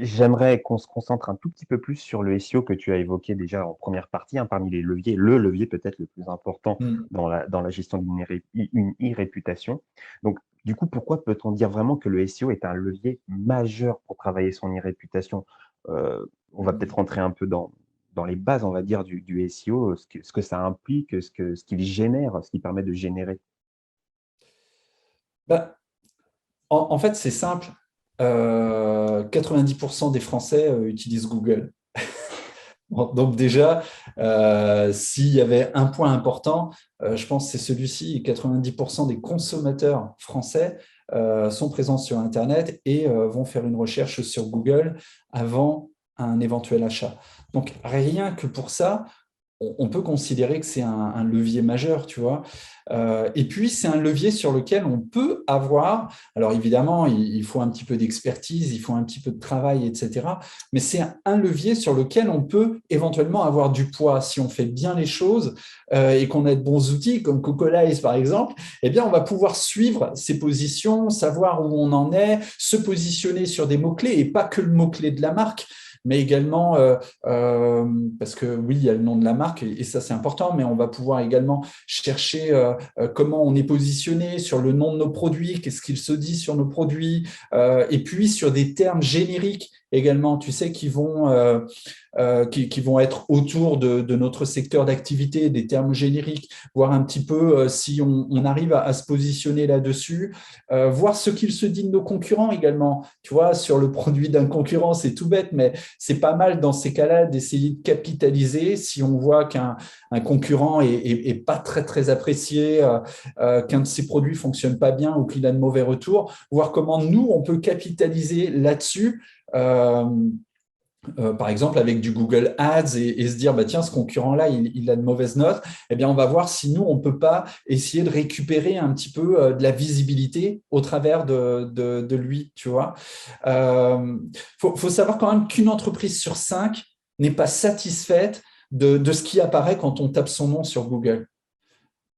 j'aimerais qu'on se concentre un tout petit peu plus sur le SEO que tu as évoqué déjà en première partie, hein, parmi les leviers, le levier peut-être le plus important Hmm. dans la gestion une e-réputation. Donc, du coup, pourquoi peut-on dire vraiment que le SEO est un levier majeur pour travailler son e-réputation? On va peut-être rentrer un peu dans les bases, on va dire, du SEO, ce que ça implique, ce qu'il génère, ce qui permet de générer. Bah, en fait, c'est simple. 90% des Français utilisent Google. Bon, donc déjà, s'il y avait un point important, je pense que c'est celui-ci. 90% des consommateurs français sont présents sur Internet et vont faire une recherche sur Google avant un éventuel achat. Donc rien que pour ça, on peut considérer que c'est un levier majeur, tu vois. Et puis, c'est un levier sur lequel on peut avoir, alors évidemment, il faut un petit peu d'expertise, il faut un petit peu de travail, etc. Mais c'est un levier sur lequel on peut éventuellement avoir du poids. Si on fait bien les choses et qu'on a de bons outils, comme Cocolize par exemple, eh bien, on va pouvoir suivre ses positions, savoir où on en est, se positionner sur des mots-clés et pas que le mot-clé de la marque, mais également parce que oui, il y a le nom de la marque et ça c'est important, mais on va pouvoir également chercher comment on est positionné sur le nom de nos produits, qu'est-ce qu'il se dit sur nos produits, et puis sur des termes génériques également, tu sais, qui vont être autour de notre secteur d'activité, des termes génériques, voir un petit peu si on arrive à se positionner là-dessus, voir ce qu'il se dit de nos concurrents également. Tu vois, sur le produit d'un concurrent, c'est tout bête, mais c'est pas mal dans ces cas-là d'essayer de capitaliser si on voit qu'un concurrent est pas très, très apprécié, qu'un de ses produits fonctionne pas bien ou qu'il a de mauvais retours, voir comment nous, on peut capitaliser là-dessus. Par exemple avec du Google Ads et se dire bah tiens, ce concurrent-là il a de mauvaises notes, eh bien on va voir si nous on ne peut pas essayer de récupérer un petit peu de la visibilité au travers de lui, tu vois. Faut savoir quand même qu'une entreprise sur 5 n'est pas satisfaite de ce qui apparaît quand on tape son nom sur Google.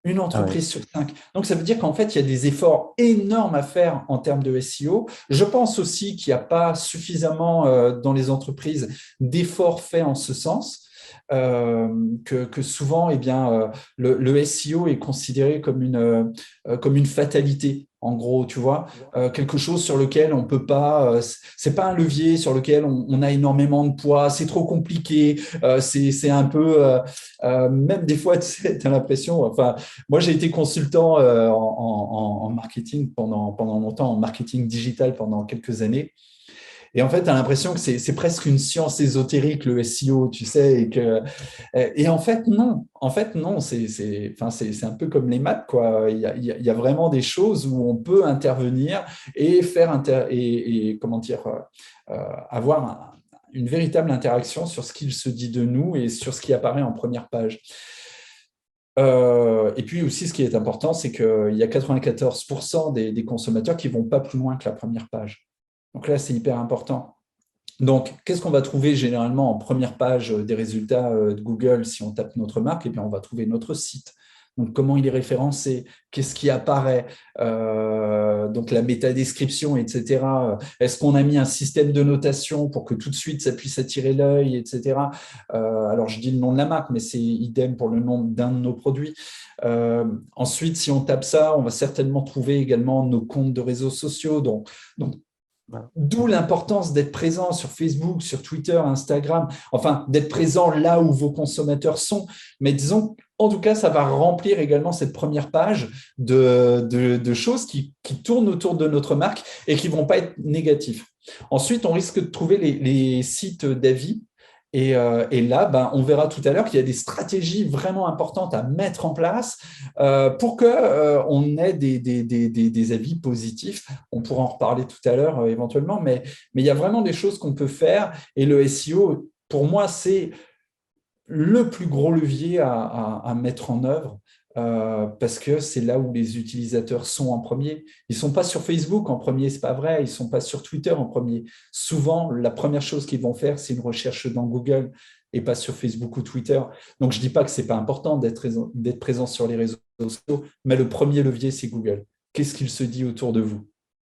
Une Ah oui. entreprise sur 5. Donc, ça veut dire qu'en fait, il y a des efforts énormes à faire en termes de SEO. Je pense aussi qu'il n'y a pas suffisamment dans les entreprises d'efforts faits en ce sens. Que souvent, eh bien, le SEO est considéré comme une fatalité. En gros, tu vois, quelque chose sur lequel on peut pas, c'est pas un levier sur lequel on a énormément de poids, c'est trop compliqué, c'est un peu, même des fois, tu as l'impression, enfin, moi j'ai été consultant en marketing pendant longtemps, en marketing digital pendant quelques années. Et en fait, tu as l'impression que c'est presque une science ésotérique, le SEO, tu sais, et en fait, non. En fait, non, enfin, c'est un peu comme les maths, quoi. Il y a vraiment des choses où on peut intervenir et comment dire, avoir une véritable interaction sur ce qu'il se dit de nous et sur ce qui apparaît en première page. Et puis aussi, ce qui est important, c'est qu'il y a 94% des consommateurs qui ne vont pas plus loin que la première page. Donc là, c'est hyper important. Donc, qu'est-ce qu'on va trouver généralement en première page des résultats de Google si on tape notre marque? Eh bien, on va trouver notre site. Donc, comment il est référencé? Qu'est-ce qui apparaît? Donc, la métadescription, etc. Est-ce qu'on a mis un système de notation pour que tout de suite, ça puisse attirer l'œil, etc. Alors, je dis le nom de la marque, mais c'est idem pour le nom d'un de nos produits. Ensuite, si on tape ça, on va certainement trouver également nos comptes de réseaux sociaux. Donc Voilà. d'où l'importance d'être présent sur Facebook, sur Twitter, Instagram, enfin d'être présent là où vos consommateurs sont. Mais disons, en tout cas, ça va remplir également cette première page de choses qui tournent autour de notre marque et qui ne vont pas être négatifs. Ensuite, on risque de trouver les sites d'avis. Et là, ben, on verra tout à l'heure qu'il y a des stratégies vraiment importantes à mettre en place pour qu'on ait des avis positifs. On pourra en reparler tout à l'heure éventuellement, mais il y a vraiment des choses qu'on peut faire. Et le SEO, pour moi, c'est le plus gros levier à mettre en œuvre parce que c'est là où les utilisateurs sont en premier. Ils ne sont pas sur Facebook en premier, ce n'est pas vrai. Ils ne sont pas sur Twitter en premier. Souvent, la première chose qu'ils vont faire, c'est une recherche dans Google et pas sur Facebook ou Twitter. Donc, je ne dis pas que ce n'est pas important d'être présent sur les réseaux sociaux, mais le premier levier, c'est Google. Qu'est-ce qu'il se dit autour de vous?